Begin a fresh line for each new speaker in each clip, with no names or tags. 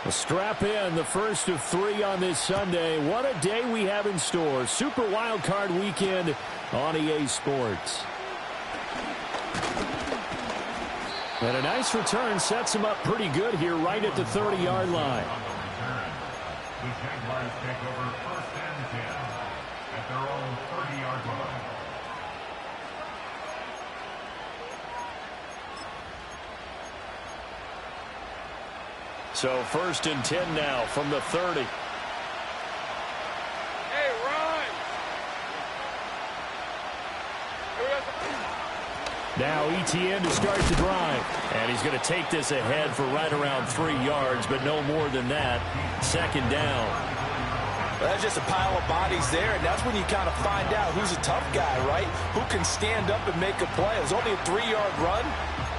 Well, strap in, the first of 3 on this Sunday. What a day we have in store. Super Wildcard Weekend on EA Sports. And a nice return sets him up pretty good here right at the 30-yard line.
The Jaguars take over first and 10 at their own 30-yard line.
So first and 10 now from the 30.
Hey, run!
Now ETN to start the drive. And he's going to take this ahead for right around 3 yards, but no more than that. Second down.
Well, that's just a pile of bodies there, and that's when you kind of find out who's a tough guy, right? Who can stand up and make a play. It was only a 3-yard run,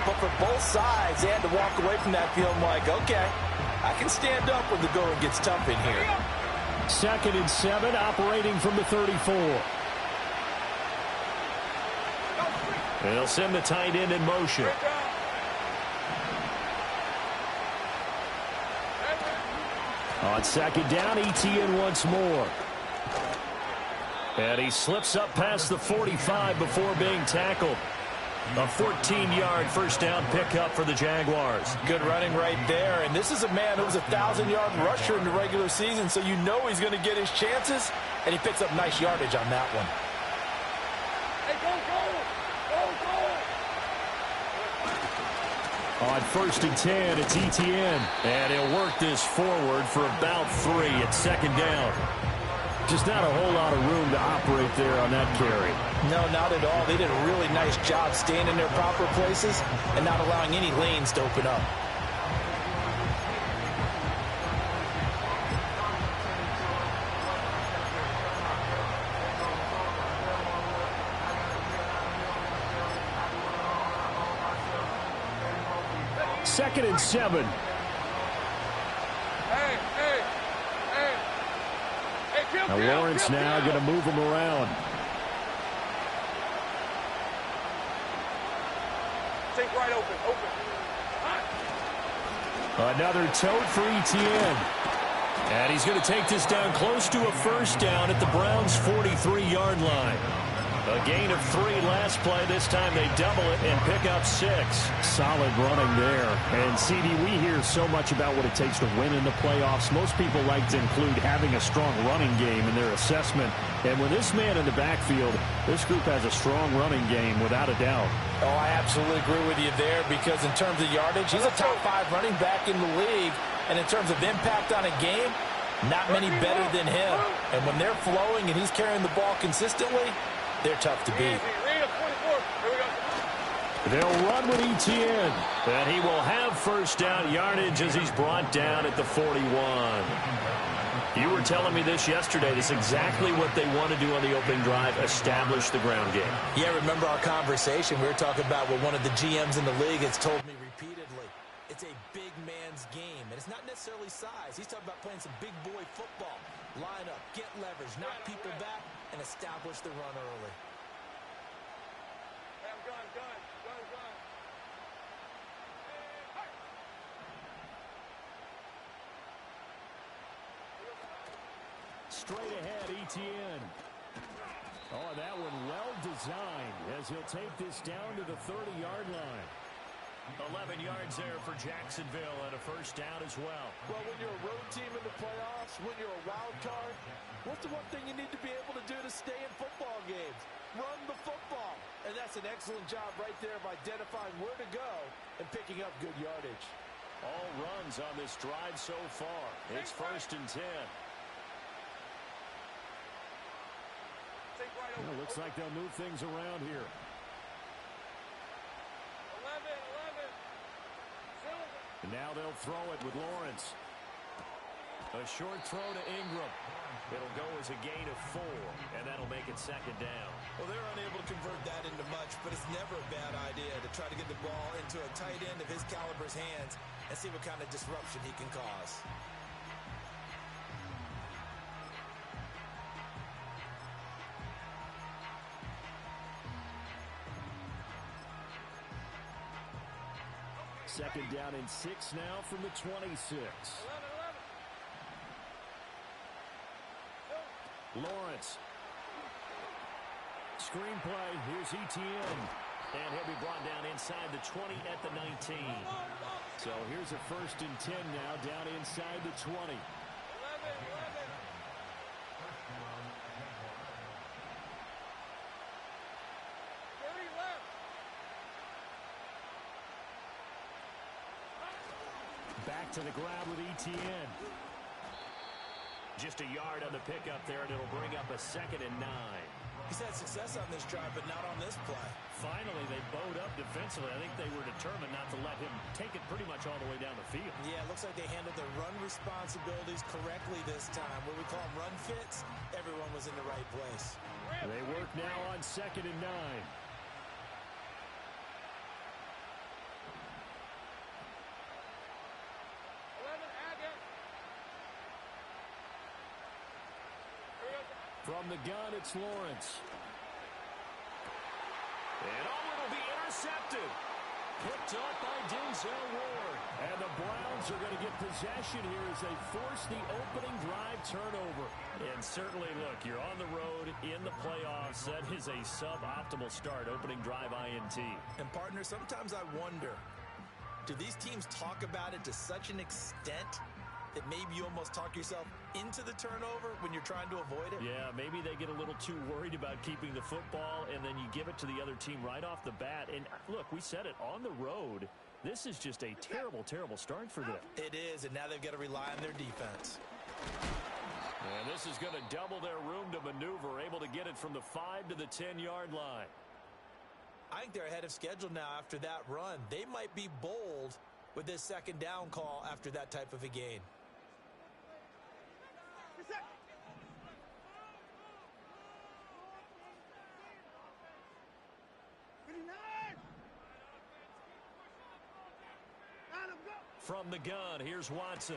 but for both sides, they had to walk away from that feeling like, okay, I can stand up when the going gets tough in here.
Second and 7, operating from the 34. They'll send the tight end in motion. On second down, ETN once more. And he slips up past the 45 before being tackled. A 14-yard first down pickup for the Jaguars.
Good running right there. And this is a man who was a 1,000-yard rusher in the regular season, so you know he's going to get his chances, and he picks up nice yardage on that one.
Hey, go!
On first and 10, it's ETN. And he'll work this forward for about 3 at second down. Just not a whole lot of room to operate there on that carry.
No, not at all. They did a really nice job staying in their proper places and not allowing any lanes to open up.
Second and 7. Now Lawrence now going to move him around.
Think right open.
Another tote for ETN. And he's going to take this down close to a first down at the Browns' 43-yard line. A gain of 3 last play. This time they double it and pick up 6. Solid running there. And, CD, we hear so much about what it takes to win in the playoffs. Most people like to include having a strong running game in their assessment. And with this man in the backfield, this group has a strong running game without a doubt.
Oh, I absolutely agree with you there because in terms of yardage, he's a top 5 running back in the league. And in terms of impact on a game, not many better than him. And when they're flowing and he's carrying the ball consistently, they're tough to beat.
They'll run with ETN. And he will have first down yardage as he's brought down at the 41. You were telling me this yesterday. This is exactly what they want to do on the opening drive, establish the ground game.
Yeah, remember our conversation. We were talking about what one of the GMs in the league has told me repeatedly. It's a big man's game, and it's not necessarily size. He's talking about playing some big boy football. Line up, get leverage, knock people back, and establish the run early.
Hey, I'm done.
Straight ahead, ETN. Oh, that one well designed as he'll take this down to the 30-yard line. 11 yards there for Jacksonville and a first down as well.
Well, when you're a road team in the playoffs, when you're a wild card, what's the one thing you need to be able to do to stay in football games? Run the football. And that's an excellent job right there of identifying where to go and picking up good yardage.
All runs on this drive so far. It's first and 10. Well, looks like they'll move things around here.
11.
And now they'll throw it with Lawrence. A short throw to Ingram. It'll go as a gain of 4, and that'll make it second down.
Well, they're unable to convert that into much, but it's never a bad idea to try to get the ball into a tight end of his caliber's hands and see what kind of disruption he can cause.
Second down and 6 now from the 26.
11.
Lawrence. Screenplay. Here's Etienne. And he'll be brought down inside the 20 at the 19. So here's a 1st and 10 now, down inside the 20.
11.
Back to the grab with Etienne. Just a yard on the pickup there, and it'll bring up a 2nd and 9.
He's had success on this drive, but not on this play.
Finally, they bowed up defensively. I think they were determined not to let him take it pretty much all the way down the field.
Yeah, it looks like they handled their run responsibilities correctly this time. What we call them run fits, everyone was in the right place.
They work now on 2nd and 9. From the gun, it's Lawrence. And it'll be intercepted. Picked up by Denzel Ward. And the Browns are going to get possession here as they force the opening drive turnover. And certainly, look, you're on the road in the playoffs. That is a suboptimal start, opening drive INT.
And, partner, sometimes I wonder, do these teams talk about it to such an extent that maybe you almost talk yourself into the turnover when you're trying to avoid it?
Yeah, maybe they get a little too worried about keeping the football, and then you give it to the other team right off the bat. And, look, we said it, on the road, this is just a terrible, terrible start for them.
It is, and now they've got to rely on their defense.
And this is going to double their room to maneuver, able to get it from the 5 to the 10-yard line.
I think they're ahead of schedule now after that run. They might be bold with this 2nd down call after that type of a gain.
From the gun, here's Watson.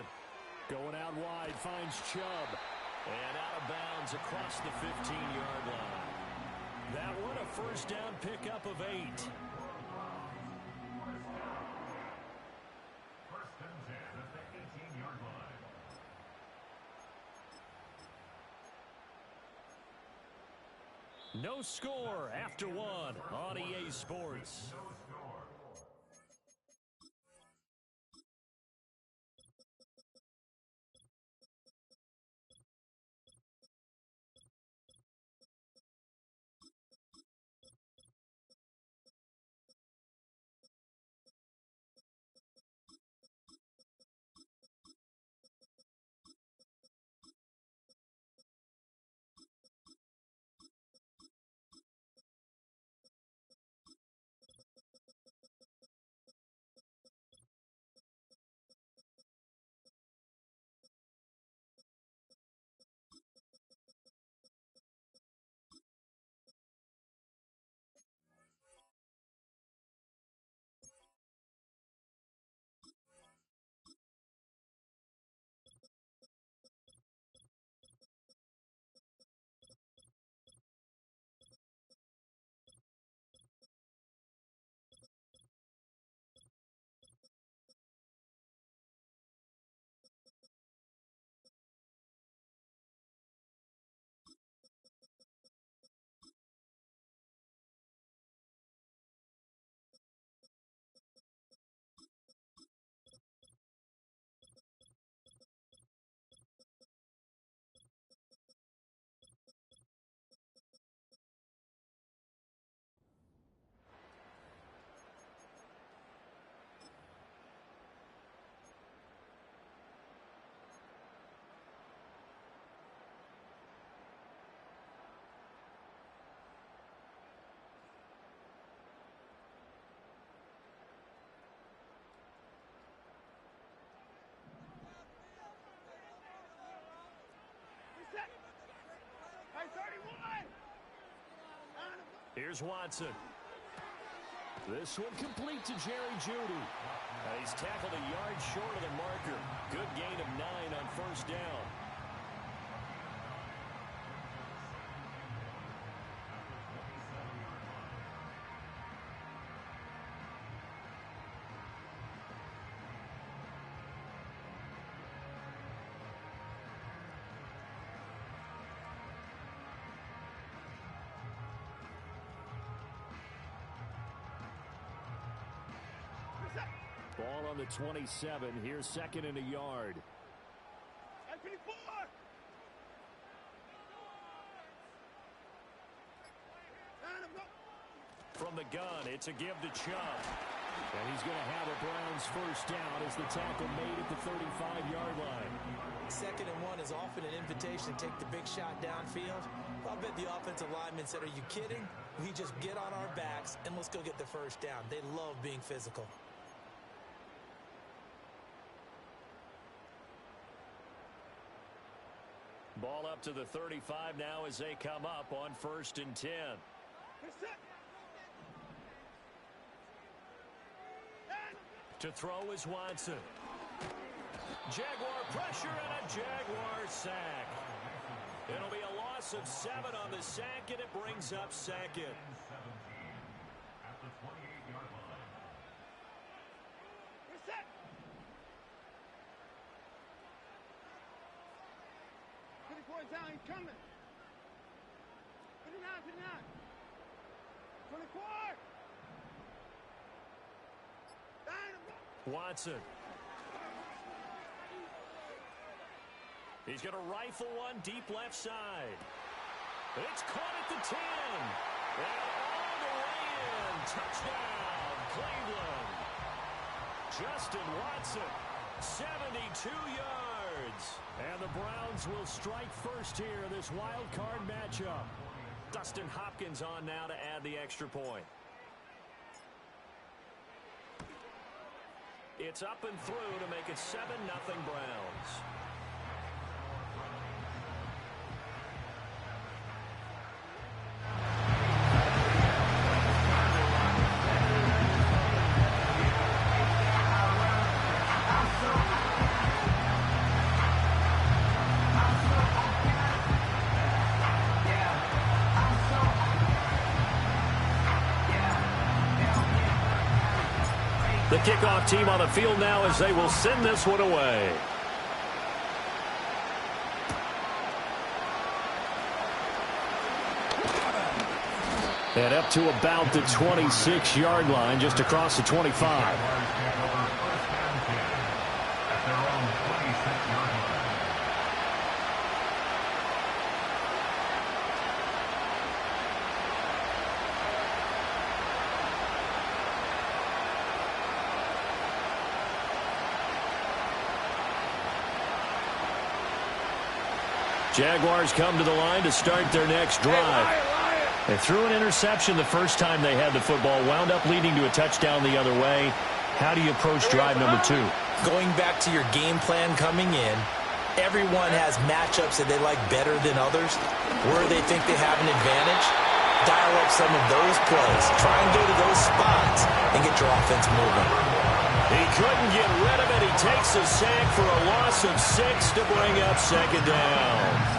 Going out wide, finds Chubb. And out of bounds across the 15-yard line. That one a 1st down pickup of 8.
1st and 10 at the 18-yard line.
No score after 1 on EA Sports.
No score.
Here's Watson. This one complete to Jerry Jeudy. He's tackled a yard short of the marker. Good gain of 9 on 1st down. Ball on the 27. Here's second and a yard. From the gun, it's a give to Chubb. And he's going to have a Browns first down as the tackle made at the 35-yard line.
2nd and 1 is often an invitation to take the big shot downfield. I'll bet the offensive lineman said, are you kidding? We just get on our backs and let's go get the first down. They love being physical.
Ball up to the 35 now as they come up on 1st and 10. To throw is Watson. Jaguar pressure and a Jaguar sack. It'll be a loss of 7 on the sack, and it brings up 2nd.
At the 28-yard line.
Down, he's coming. 59, 24.
Watson. He's going to rifle one deep left side. It's caught at the 10. And all the way in. Touchdown, Cleveland. Justin Watson, 72 yards. And the Browns will strike first here in this wild card matchup. Dustin Hopkins on now to add the extra point. It's up and through to make it 7-0 Browns. The kickoff team on the field now as they will send this one away. And up to about the 26-yard line, just across the 25. Jaguars come to the line to start their next drive. They threw an interception the first time they had the football, wound up leading to a touchdown the other way. How do you approach drive number 2?
Going back to your game plan coming in, everyone has matchups that they like better than others. Where they think they have an advantage, dial up some of those plays. Try and go to those spots and get your offense moving.
He couldn't get rid of it. He takes a sack for a loss of 6 to bring up 2nd down.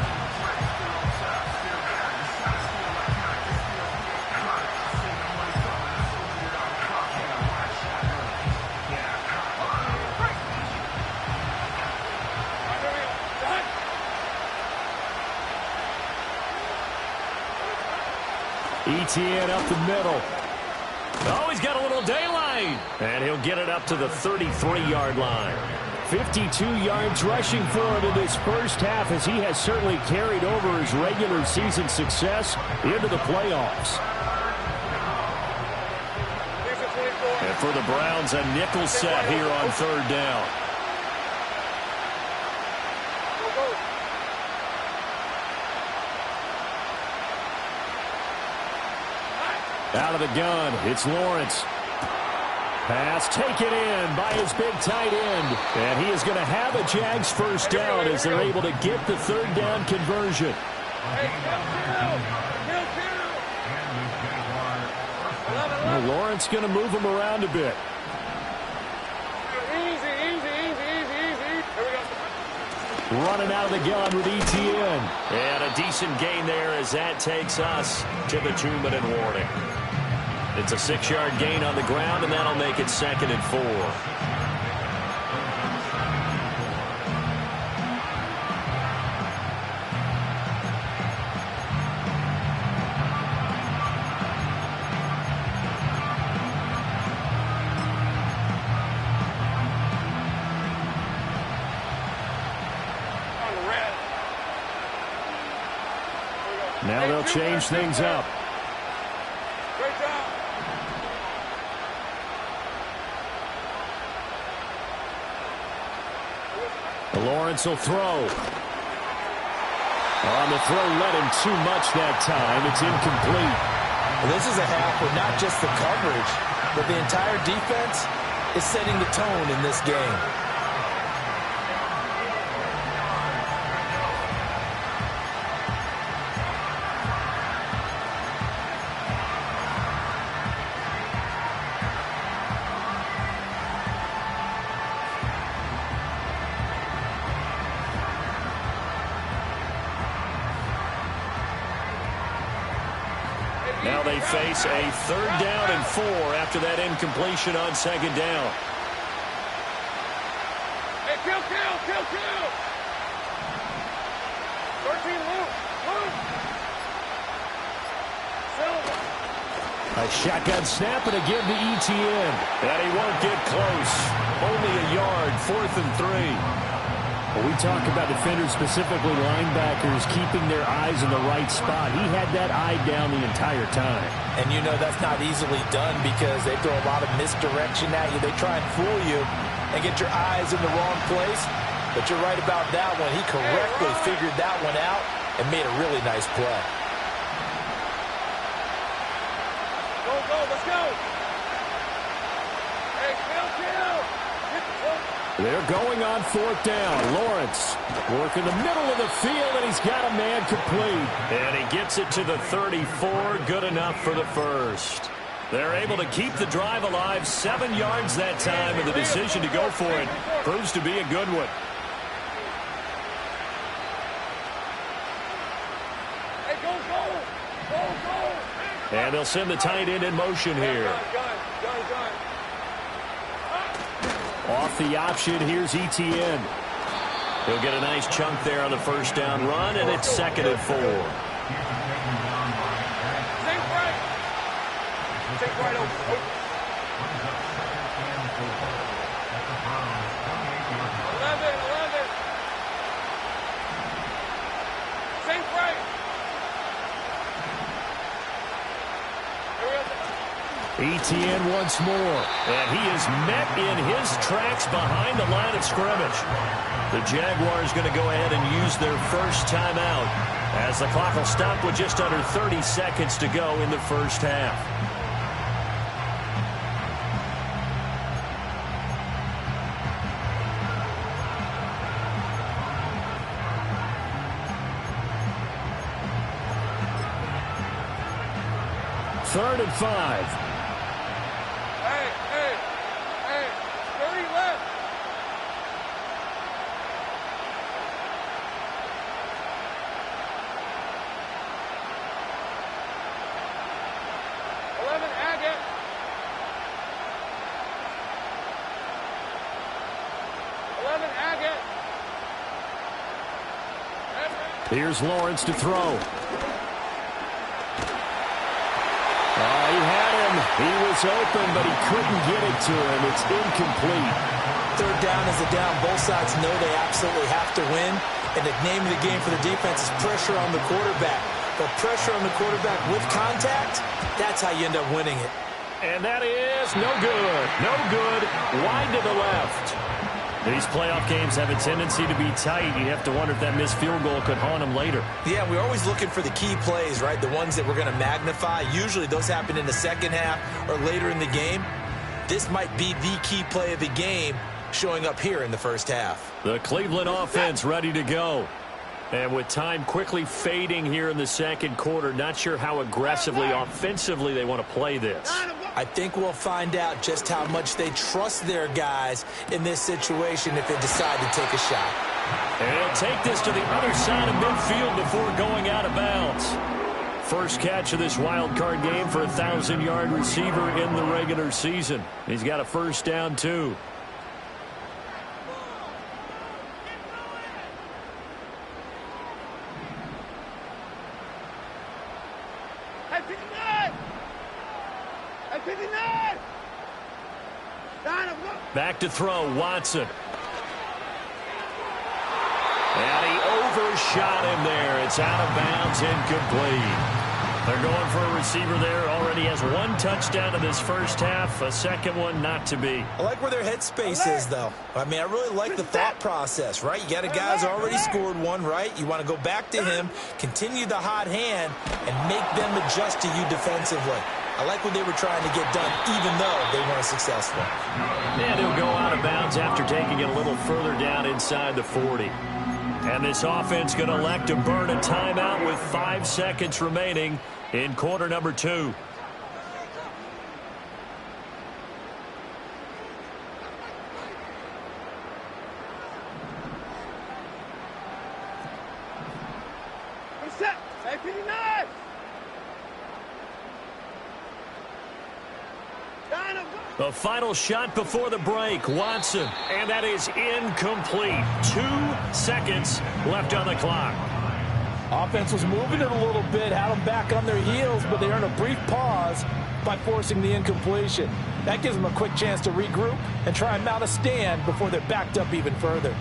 ETN up the middle. Oh, he's got a little daylight. And he'll get it up to the 33-yard line. 52 yards rushing for him in this first half as he has certainly carried over his regular season success into the playoffs. And for the Browns, a nickel set here on 3rd down. Out of the gun, it's Lawrence. Pass taken in by his big tight end. And he is going to have a Jags first down as they're able to get the 3rd down conversion. Well, Lawrence going to move him around a bit. Running out of the gun with ETN. And a decent gain there as that takes us to the 2-minute warning. It's a 6-yard gain on the ground, and that'll make it 2nd and 4. Now they'll change things up.
Great job.
Lawrence will throw. On the throw, led him too much that time. It's incomplete.
Well, this is a half where not just the coverage, but the entire defense is setting the tone in this game.
Now they face a 3rd down and 4 after that incompletion on 2nd down.
Hey, kill. 13, move. Silver.
A shotgun snap and a give to ETN. And he won't get close. Only a yard, 4th and 3. Well, we talk about defenders, specifically linebackers, keeping their eyes in the right spot. He had that eye down the entire time.
And you know that's not easily done because they throw a lot of misdirection at you. They try and fool you and get your eyes in the wrong place. But you're right about that one. He correctly figured that one out and made a really nice play.
Go, let's go. Hey, kill. Hit the hook.
They're going on 4th down. Lawrence working the middle of the field, and he's got a man complete. And he gets it to the 34. Good enough for the first. They're able to keep the drive alive. 7 yards that time, and the decision to go for it proves to be a good one.
Hey, go.
And they'll send the tight end in motion here.
Gun.
Off the option, here's ETN. He'll get a nice chunk there on the 1st down run, and it's 2nd and 4.
Take right over. 11. Sink right.
ETN once more, and he is met in his tracks behind the line of scrimmage. The Jaguars going to go ahead and use their first timeout as the clock will stop with just under 30 seconds to go in the first half. Third and 5.
Hey, 30 left. Agate. 11 Agate.
Here's Lawrence to throw. He had him. He was open, but he couldn't get it to him. It's incomplete.
3rd down is a down. Both sides know they absolutely have to win. And the name of the game for the defense is pressure on the quarterback. But pressure on the quarterback with contact, that's how you end up winning it.
And that is no good. No good. Wide to the left. These playoff games have a tendency to be tight. You have to wonder if that missed field goal could haunt them later.
Yeah, we're always looking for the key plays, right? The ones that we're going to magnify. Usually those happen in the second half or later in the game. This might be the key play of the game showing up here in the first half.
The Cleveland offense ready to go. And with time quickly fading here in the second quarter, not sure how aggressively, offensively they want to play this.
I think we'll find out just how much they trust their guys in this situation if they decide to take a shot.
And he'll take this to the other side of midfield before going out of bounds. First catch of this wild card game for a 1,000-yard receiver in the regular season. He's got a first down, too. Back to throw, Watson. And he overshot him there. It's out of bounds, incomplete. They're going for a receiver there. Already has one touchdown in this first half. A second one not to be.
I like where their headspace is, though. I mean, I really like the thought process, right? You got a guy who's already scored one, right? You want to go back to him, continue the hot hand, and make them adjust to you defensively. I like what they were trying to get done, even though they weren't successful.
And he'll go out of bounds after taking it a little further down inside the 40. And this offense going to elect to burn a timeout with 5 seconds remaining in quarter number 2.
Set. Safety denied.
The final shot before the break. Watson. And that is incomplete. 2 seconds left on the clock.
Offense was moving it a little bit, had them back on their heels, but they earned a brief pause by forcing the incompletion. That gives them a quick chance to regroup and try and mount a stand before they're backed up even further.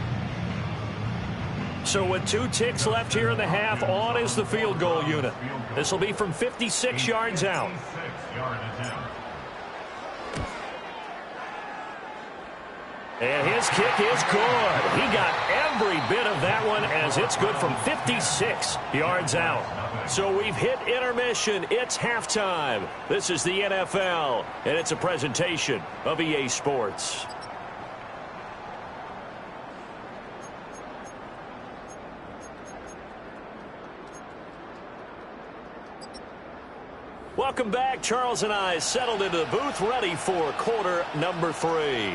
So with 2 ticks left here in the half, on is the field goal unit. This will be from 56 yards out. And his kick is good. He got every bit of that one as it's good from 56 yards out. So we've hit intermission. It's halftime. This is the NFL, and it's a presentation of EA Sports. Welcome back. Charles and I settled into the booth, ready for quarter number 3.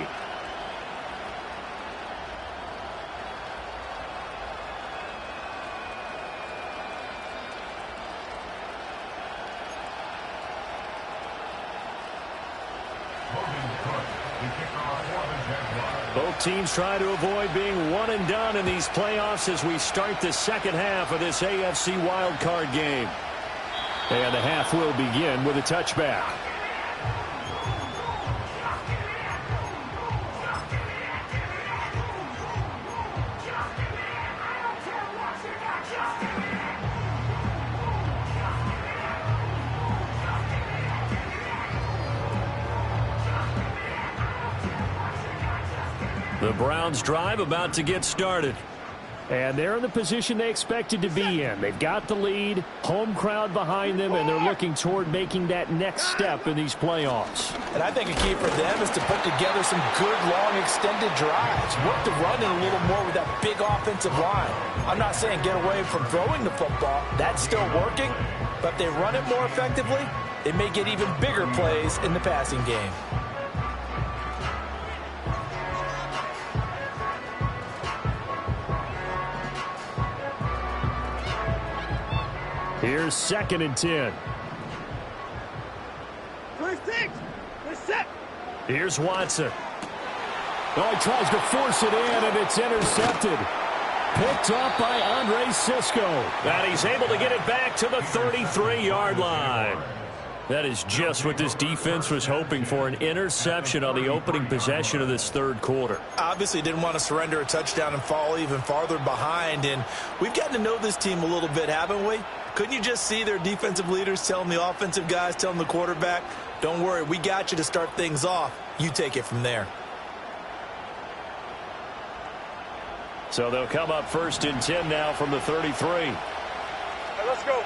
Both teams try to avoid being one and done in these playoffs as we start the second half of this AFC wildcard game. And the half will begin with a touchback. The Browns drive about to get started. And they're in the position they expected to be in. They've got the lead, home crowd behind them, and they're looking toward making that next step in these playoffs.
And I think a key for them is to put together some good, long, extended drives. Work the run in a little more with that big offensive line. I'm not saying get away from throwing the football. That's still working. But if they run it more effectively, they may get even bigger plays in the passing game.
Here's 2nd and 10. Here's Watson. Oh, he tries to force it in, and it's intercepted. Picked up by Andre Cisco. And he's able to get it back to the 33-yard line. That is just what this defense was hoping for, an interception on the opening possession of this third quarter.
Obviously didn't want to surrender a touchdown and fall even farther behind, and we've gotten to know this team a little bit, haven't we? Couldn't you just see their defensive leaders telling the offensive guys, telling the quarterback, don't worry, we got you to start things off. You take it from there.
So they'll come up 1st and 10 now from the 33.
Hey, let's go.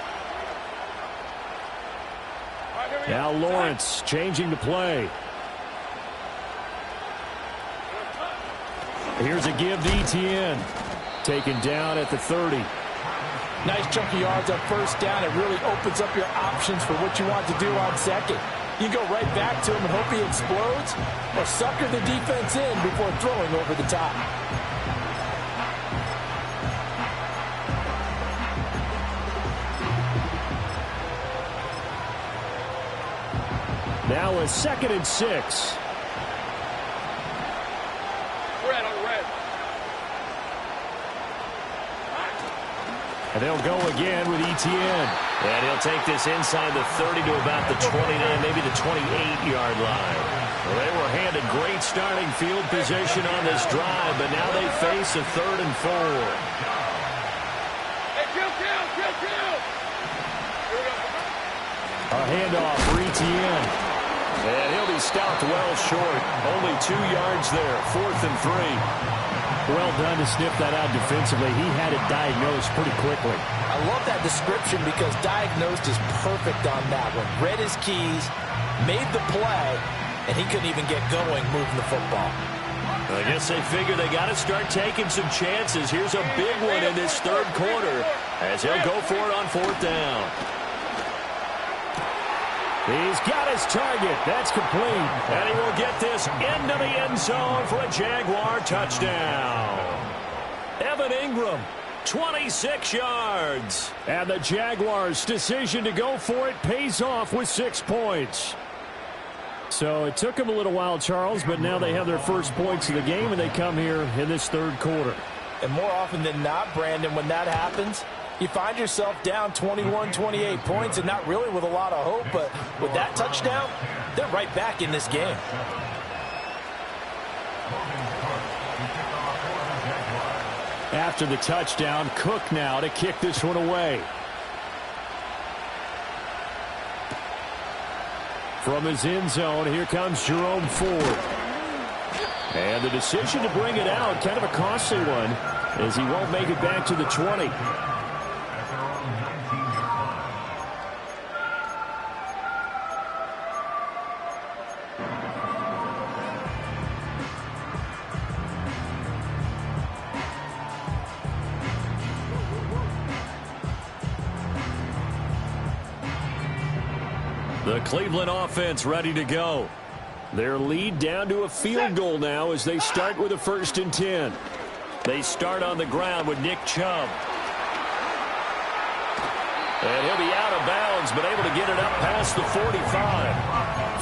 Now Lawrence changing the play. Here's a give to Etienne. Taken down at the 30.
Nice chunk of yards on 1st down. It really opens up your options for what you want to do on 2nd. You go right back to him and hope he explodes, or sucker the defense in before throwing over the top.
Now a 2nd and 6.
Red on red.
And they'll go again with Etienne. And he'll take this inside the 30 to about the 29, maybe the 28-yard line. Well, they were handed great starting field position on this drive, but now they face a 3rd and 4. A handoff for Etienne. And he'll be stopped well short. Only 2 yards there. 4th and 3. Well done to sniff that out defensively. He had it diagnosed pretty quickly.
I love that description because diagnosed is perfect on that one. Read his keys, made the play, and he couldn't even get going moving the football.
I guess they figure they got to start taking some chances. Here's a big one in this 3rd quarter as he'll go for it on 4th down. He's got his target. That's complete. And he will get this into the end zone for a Jaguar touchdown. Evan Ingram, 26 yards. And the Jaguars' decision to go for it pays off with 6 points. So it took them a little while, Charles, but now they have their first points of the game, and they come here in this 3rd quarter.
And more often than not, Brandon, when that happens, you find yourself down 21, 28 points and not really with a lot of hope, but with that touchdown, they're right back in this game.
After the touchdown, Cook now to kick this one away. From his end zone, here comes Jerome Ford. And the decision to bring it out, kind of a costly one, as he won't make it back to the 20. The Cleveland offense ready to go. Their lead down to a field goal now as they start with a 1st and 10. They start on the ground with Nick Chubb. And he'll be out of bounds, but able to get it up past the 45.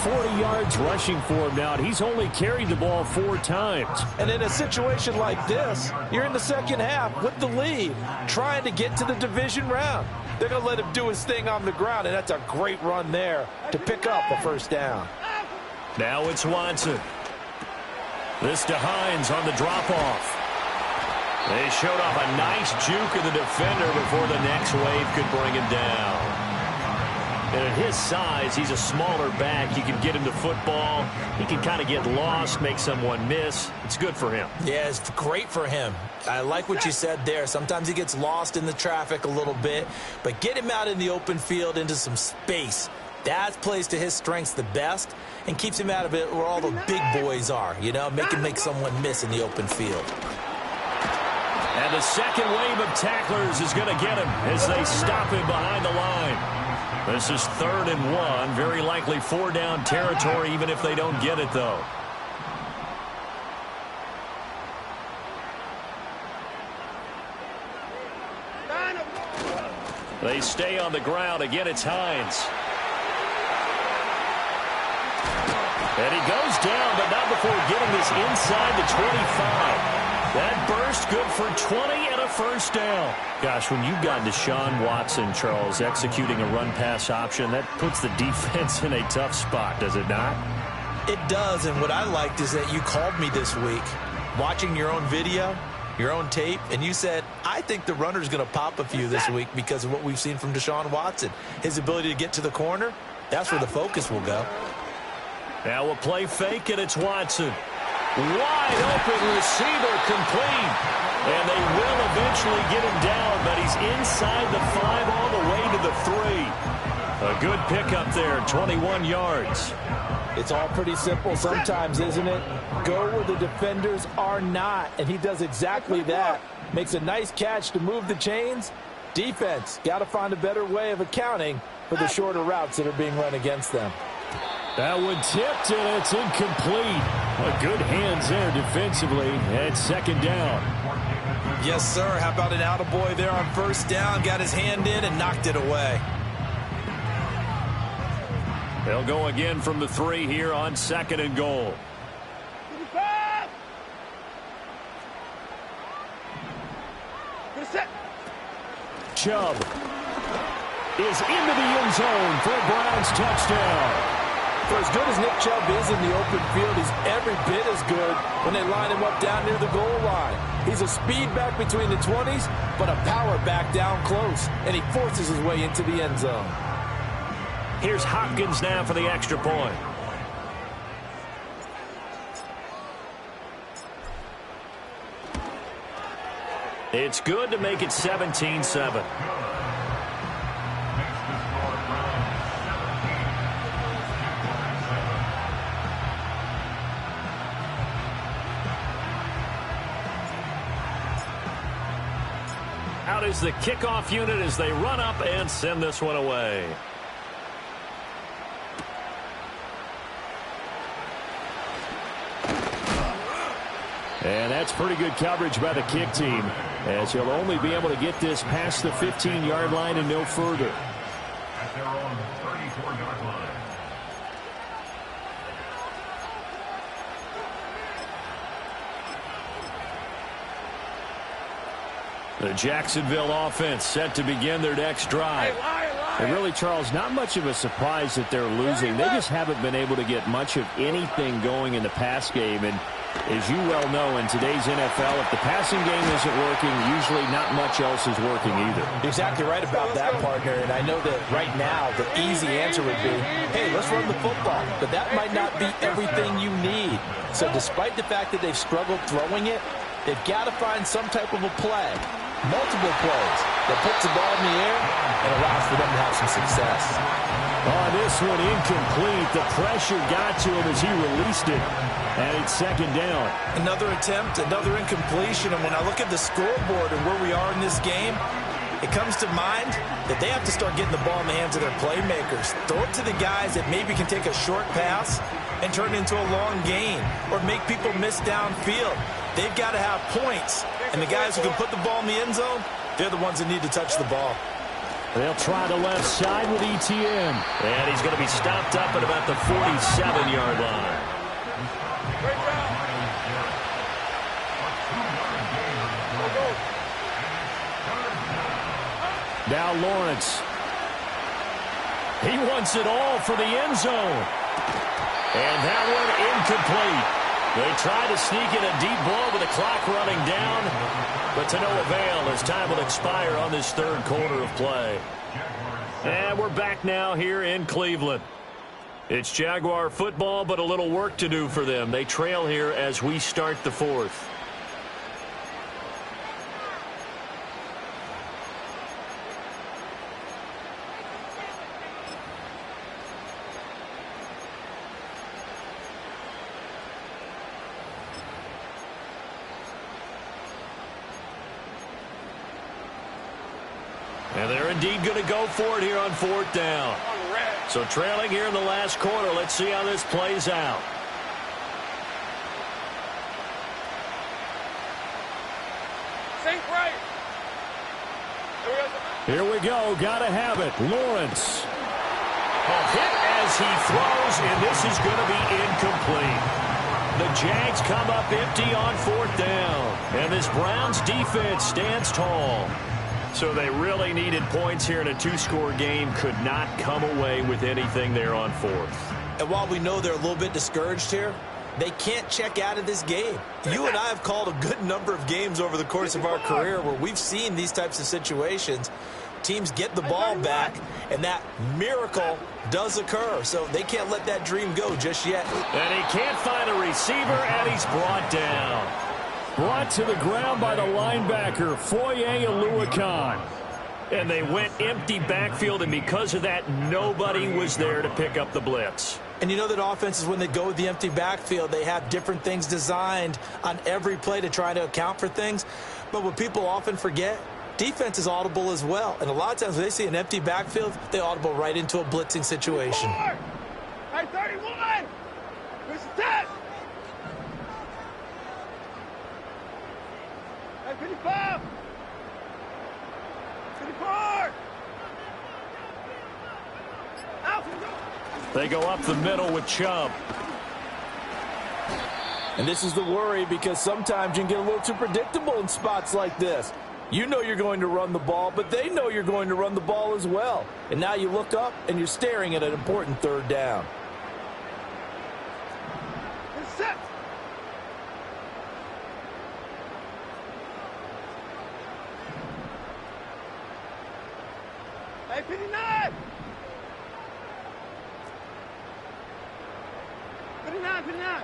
40 yards rushing for him now, and he's only carried the ball 4 times.
And in a situation like this, you're in the 2nd half with the lead, trying to get to the division round. They're going to let him do his thing on the ground, and that's a great run there to pick up a 1st down.
Now it's Watson. This to Hines on the drop-off. They showed off a nice juke of the defender before the next wave could bring him down. And at his size, he's a smaller back. You can get him the football. He can kind of get lost, make someone miss. It's good for him.
Yeah, it's great for him. I like what you said there. Sometimes he gets lost in the traffic a little bit, but get him out in the open field into some space. That plays to his strengths the best and keeps him out of it where all the big boys are, you know, make him make someone miss in the open field.
And the second wave of tacklers is going to get him as they stop him behind the line. This is 3rd and 1, very likely 4-down territory even if they don't get it, though. They stay on the ground. Again, it's Hines. And he goes down, but not before getting this inside the 25. That burst good for 20 and a 1st down. Gosh, when you've got Deshaun Watson, Charles, executing a run-pass option, that puts the defense in a tough spot, does it not?
It does, and what I liked is that you called me this week, watching your own video, your own tape, and you said, I think the runner's going to pop a few this week because of what we've seen from Deshaun Watson. His ability to get to the corner, that's where the focus will go.
Now a play fake, and it's Watson. Wide open receiver complete. And they will eventually get him down, but he's inside the 5 all the way to the 3. A good pickup there, 21 yards.
It's all pretty simple sometimes, isn't it? Go where the defenders are not, and he does exactly that. Makes a nice catch to move the chains. Defense, got to find a better way of accounting for the shorter routes that are being run against them.
That one tipped, and it's incomplete. A good hands there defensively, and 2nd down.
Yes, sir. How about an attaboy there on 1st down? Got his hand in and knocked it away.
They'll go again from the 3 here on 2nd and goal. Chubb is into the end zone for a Browns touchdown.
For as good as Nick Chubb is in the open field, he's every bit as good when they line him up down near the goal line. He's a speed back between the 20s, but a power back down close, and he forces his way into the end zone.
Here's Hopkins now for the extra point. It's good to make it 17-7. Out is the kickoff unit as they run up and send this one away. And that's pretty good coverage by the kick team, as he'll only be able to get this past the 15-yard line and no further.
At their own 34-yard line.
The Jacksonville offense set to begin their next drive. And really, Charles, not much of a surprise that they're losing. They just haven't been able to get much of anything going in the pass game. And as you well know, in today's NFL, if the passing game isn't working, usually not much else is working either.
Exactly right about that, partner. And I know that right now the easy answer would be, hey, let's run the football. But that might not be everything you need. So despite the fact that they've struggled throwing it, they've got to find some type of a play, multiple plays, that puts the ball in the air and allows for them to have some success.
Oh, this one incomplete. The pressure got to him as he released it. And it's second down.
Another attempt, another incompletion. And when I look at the scoreboard and where we are in this game, it comes to mind that they have to start getting the ball in the hands of their playmakers. Throw it to the guys that maybe can take a short pass and turn it into a long gain or make people miss downfield. They've got to have points. And the guys who can put the ball in the end zone, they're the ones that need to touch the ball.
They'll try the left side with ETN. And he's going to be stopped up at about the 47-yard line. Now Lawrence. He wants it all for the end zone. And that one incomplete. They try to sneak in a deep ball with the clock running down, but to no avail as time will expire on this third quarter of play. And we're back now here in Cleveland. It's Jaguar football, but a little work to do for them. They trail here as we start the fourth. And they're indeed going to go for it here on fourth down. So trailing here in the last quarter. Let's see how this plays out.
Sink right.
Here we go. Got to have it. Lawrence. A hit as he throws, and this is going to be incomplete. The Jags come up empty on fourth down. And this Browns defense stands tall. So they really needed points here in a two-score game. Could not come away with anything there on fourth.
And while we know they're a little bit discouraged here, they can't check out of this game. You and I have called a good number of games over the course of our career where we've seen these types of situations. Teams get the ball back, and that miracle does occur. So they can't let that dream go just yet.
And he can't find a receiver, and he's brought down. Brought to the ground by the linebacker, Foye Wilcard. And they went empty backfield, and because of that, nobody was there to pick up the blitz.
And you know that offenses, when they go with the empty backfield, they have different things designed on every play to try to account for things. But what people often forget, defense is audible as well. And a lot of times when they see an empty backfield, they audible right into a blitzing situation.
Hey, 31! This is 10! Hey, 55! 54! Out!
They go up the middle with Chubb.
And this is the worry, because sometimes you can get a little too predictable in spots like this. You know you're going to run the ball, but they know you're going to run the ball as well. And now you look up and you're staring at an important third down.
Set! Hey, 59! 29.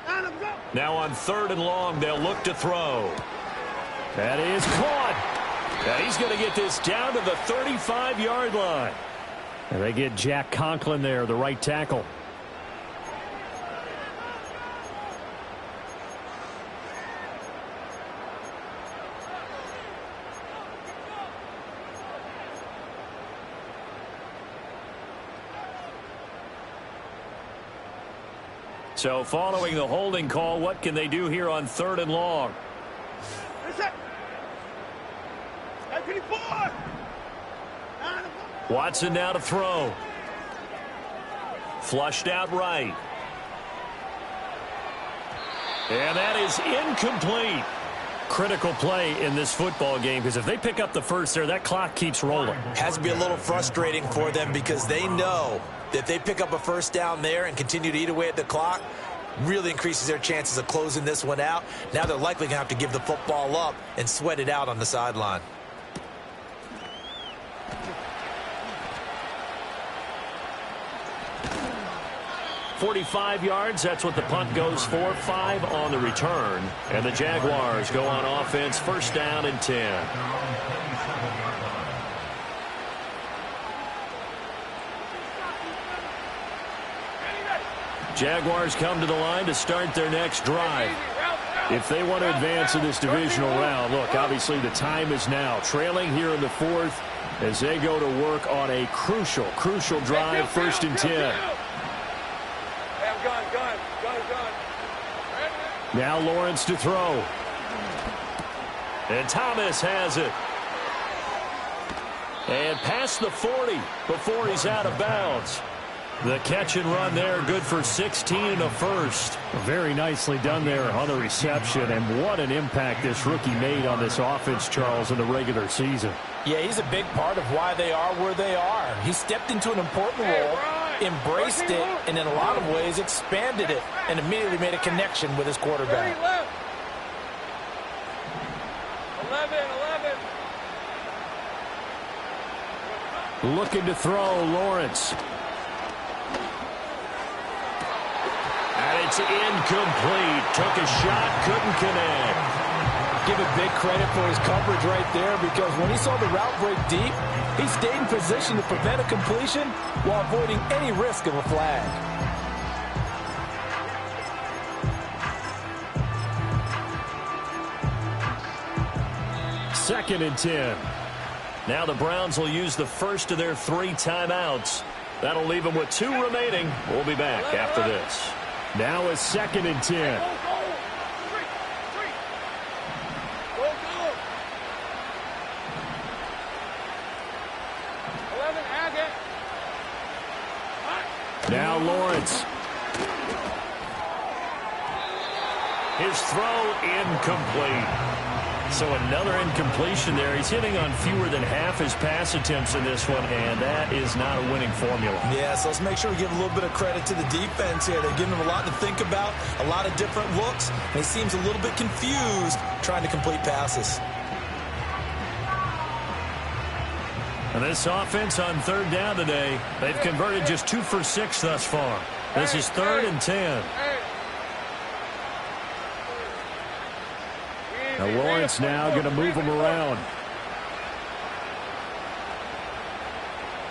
Line up, go.
Now on 3rd and long, they'll look to throw. That is caught. And he's going to get this down to the 35-yard line. And they get Jack Conklin there, the right tackle. So following the holding call, what can they do here on 3rd and long? Watson now to throw. Flushed out right. And that is incomplete. Critical play in this football game, because if they pick up the first there, that clock keeps rolling.
Has to be a little frustrating for them, because they know that they pick up a first down there and continue to eat away at the clock, really increases their chances of closing this one out. Now they're likely going to have to give the football up and sweat it out on the sideline.
.45 yards, that's what the punt goes for. 5 on the return. And the Jaguars go on offense, 1st down and 10. Jaguars come to the line to start their next drive. If they want to advance in this divisional round, look, obviously the time is now. Trailing here in the 4th as they go to work on a crucial drive, 1st and 10. Now Lawrence to throw. And Thomas has it. And past the 40 before he's out of bounds. The catch and run there, good for 16 and a first. Very nicely done there on the reception, and what an impact this rookie made on this offense, Charles, in the regular season.
Yeah, he's a big part of why they are where they are. He stepped into an important role, embraced it, and in a lot of ways expanded it, and immediately made a connection with his quarterback.
11.
Looking to throw, Lawrence. And it's incomplete. Took a shot, couldn't connect.
Give it big credit for his coverage right there, because when he saw the route break deep, he stayed in position to prevent a completion while avoiding any risk of a flag.
Second and 10. Now the Browns will use the first of their 3 timeouts. That'll leave them with 2 remaining. We'll be back after this. Now a 2nd and 10. Now Lawrence. His throw incomplete. So another incompletion there. He's hitting on fewer than half his pass attempts in this one, and that is not a winning formula.
Yeah, so let's make sure we give a little bit of credit to the defense here. They're giving him a lot to think about, a lot of different looks, and he seems a little bit confused trying to complete passes.
And this offense on 3rd down today, they've converted just 2 for 6 thus far. This is 3rd and 10. Now Lawrence now going to move him around.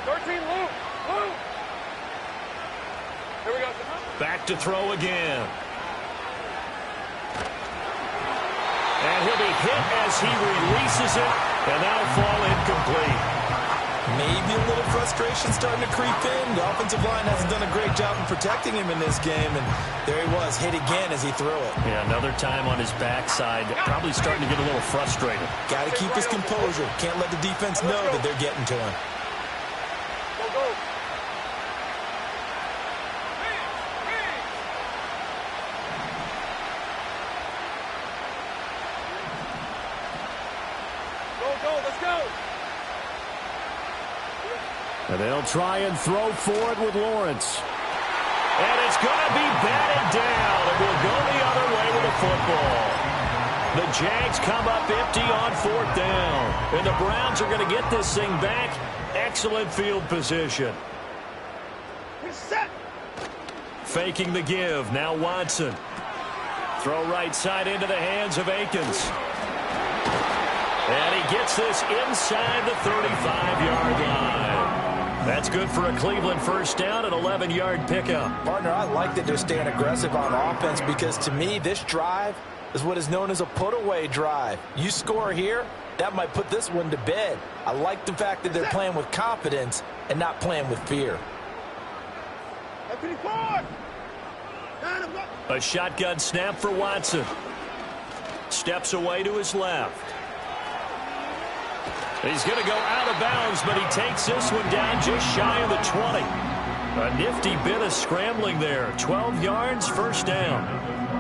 13, Luke. Here we go.
Back to throw again. And he'll be hit as he releases it, and that'll fall incomplete.
Maybe a little frustration starting to creep in. The offensive line hasn't done a great job in protecting him in this game, and there he was, hit again as he threw it.
Yeah, another time on his backside, probably starting to get a little frustrated.
Got to keep his composure. Can't let the defense know that they're getting to him.
Go. Let's go.
And they'll try and throw for it with Lawrence. And it's going to be batted down. It will go the other way with the football. The Jags come up empty on 4th down. And the Browns are going to get this thing back. Excellent field position. Faking the give. Now Watson. Throw right side into the hands of Akins. And he gets this inside the 35-yard line. That's good for a Cleveland first down, an 11-yard pickup.
Partner, I like that they're staying aggressive on offense because to me, this drive is what is known as a put-away drive. You score here, that might put this one to bed. I like the fact that they're playing with confidence and not playing with fear.
A shotgun snap for Watson. Steps away to his left. He's going to go out of bounds, but he takes this one down just shy of the 20. A nifty bit of scrambling there. 12 yards, first down.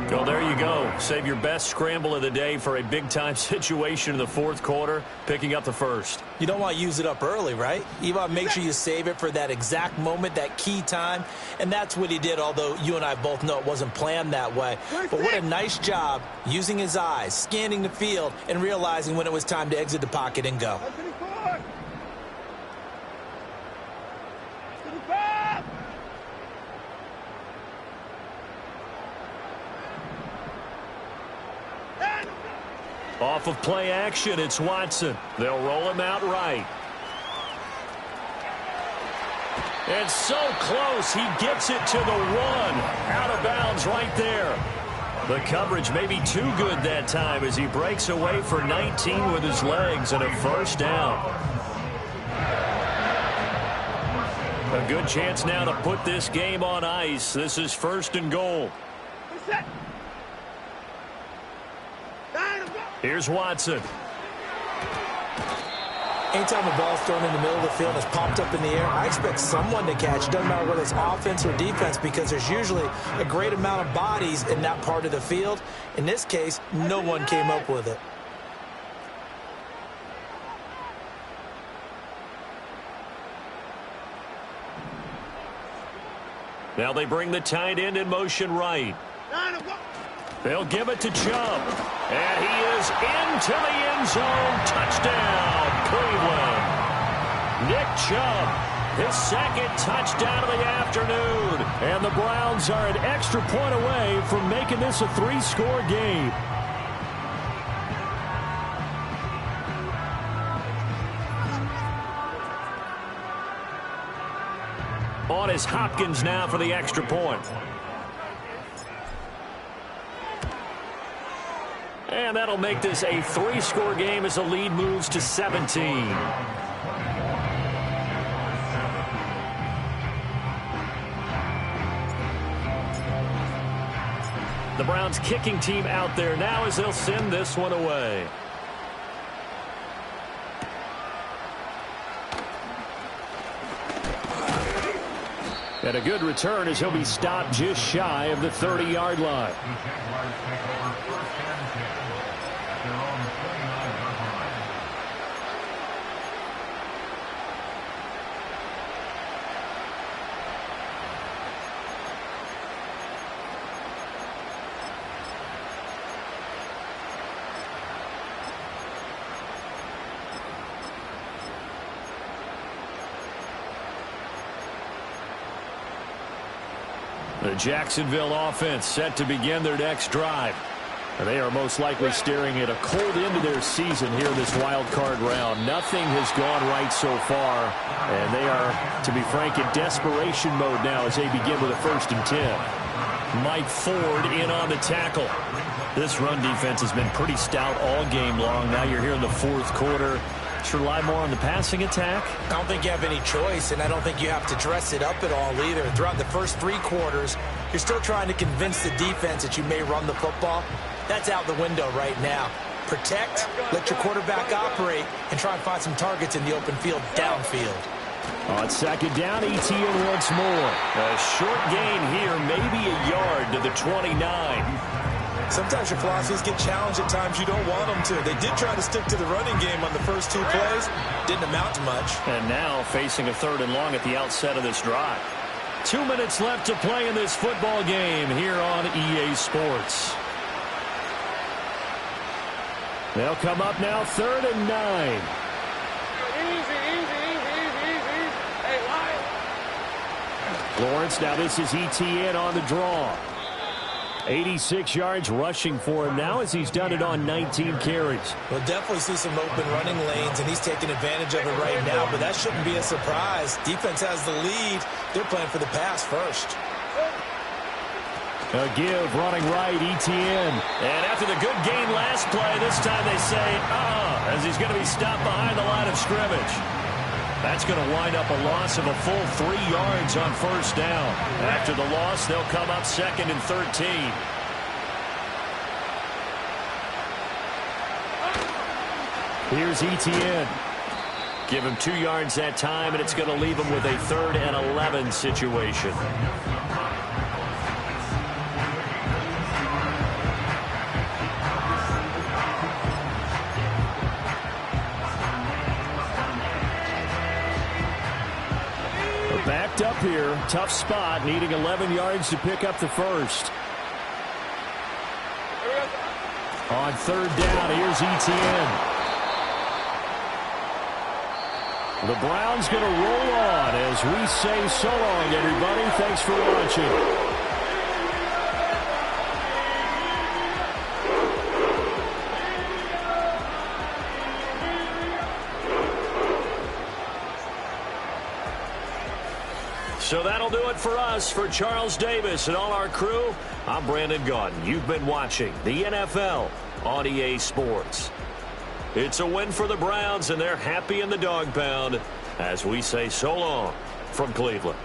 Well, there you go. Save your best scramble of the day for a big-time situation in the fourth quarter, picking up the first.
You don't want to use it up early, right? You want to make sure you save it for that exact moment, that key time. And that's what he did, although you and I both know it wasn't planned that way. But what a nice job using his eyes, scanning the field, and realizing when it was time to exit the pocket and go.
Off of play action, it's Watson. They'll roll him out right. And so close, he gets it to the 1. Out of bounds right there. The coverage may be too good that time as he breaks away for 19 with his legs and a first down. A good chance now to put this game on ice. This is first and goal. Here's Watson.
Anytime the ball's thrown in the middle of the field and it's popped up in the air, I expect someone to catch. It doesn't matter whether it's offense or defense because there's usually a great amount of bodies in that part of the field. In this case, no one came up with it.
Now they bring the tight end in motion right. They'll give it to Chubb. And he is into the end zone. Touchdown, Cleveland. Nick Chubb, his second touchdown of the afternoon. And the Browns are an extra point away from making this a 3-score game. On is Hopkins now for the extra point. And that'll make this a 3-score game as the lead moves to 17. The Browns kicking team out there now as they'll send this one away. And a good return as he'll be stopped just shy of the 30-yard line.
The Jaguars take over first and 10 at their own 29-yard line.
The Jacksonville offense set to begin their next drive. They are most likely staring at a cold end to their season here in this wild card round. Nothing has gone right so far, and they are, to be frank, in desperation mode now as they begin with a 1st and 10. Mike Ford in on the tackle. This run defense has been pretty stout all game long. Now you're here in the fourth quarter. Should rely more on the passing attack?
I don't think you have any choice, and I don't think you have to dress it up at all either. Throughout the first 3 quarters, you're still trying to convince the defense that you may run the football. That's out the window right now. Protect, let your quarterback operate, and try and find some targets in the open field downfield.
On second down, ETN once more. A short gain here, maybe a yard to the 29.
Sometimes your philosophies get challenged at times you don't want them to. They did try to stick to the running game on the first 2 plays. Didn't amount to much.
And now facing a 3rd and long at the outset of this drive. 2 minutes left to play in this football game here on EA Sports. They'll come up now 3rd and 9.
Easy. Hey, Lion.
Lawrence, now this is ETN on the draw. 86 yards rushing for him now as he's done it on 19 carries.
We'll definitely see some open running lanes, and he's taking advantage of it right now, but that shouldn't be a surprise. Defense has the lead. They're playing for the pass first.
A give, running right, ETN. And after the good gain last play, this time they say, as he's going to be stopped behind the line of scrimmage. That's going to wind up a loss of a full 3 yards on first down. After the loss, they'll come up 2nd and 13. Here's ETN. Give him 2 yards that time, and it's going to leave him with a 3rd and 11 situation. Backed up here, tough spot, needing 11 yards to pick up the first. On 3rd down, here's ETN. The Browns going to roll on as we say so long, everybody. Thanks for watching. So that'll do it for us. For Charles Davis and all our crew, I'm Brandon Gaudin. You've been watching the NFL on EA Sports. It's a win for the Browns, and they're happy in the dog pound as we say so long from Cleveland.